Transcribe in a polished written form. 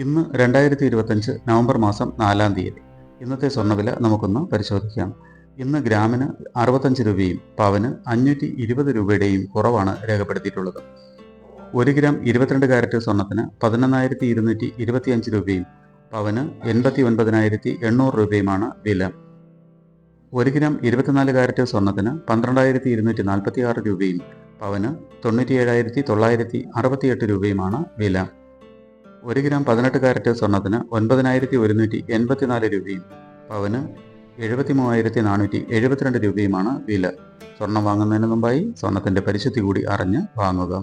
ഇന്ന് 2025 നവംബർ മാസം 4-ാം തീയതി. ഇന്നത്തെ സ്വർണ്ണവില നമുക്കൊന്ന് പരിശോധിക്കാം. ഇന്ന് ഗ്രാമിന് 65 രൂപയും പവന് 520 രൂപയുടെയും കുറവാണ് രേഖപ്പെടുത്തിയിട്ടുള്ളത്. 1 ഗ്രാം 22 കാരറ്റ് സ്വർണ്ണത്തിന് 11,225 രൂപയും പവന് 89,800 രൂപയുമാണ് വില. 1 ഗ്രാം 24 കാരറ്റ് സ്വർണ്ണത്തിന് 12,246 രൂപയും പവന് 97,968 രൂപയുമാണ് വില. 1 ഗ്രാം 18 കാരറ്റ് സ്വർണ്ണത്തിന് 9,184 രൂപയും പവന് 73,472 രൂപയുമാണ് വില. സ്വർണം വാങ്ങുന്നതിന് മുമ്പായി സ്വർണത്തിൻ്റെ പരിശുദ്ധി കൂടി അറിഞ്ഞ് വാങ്ങുക.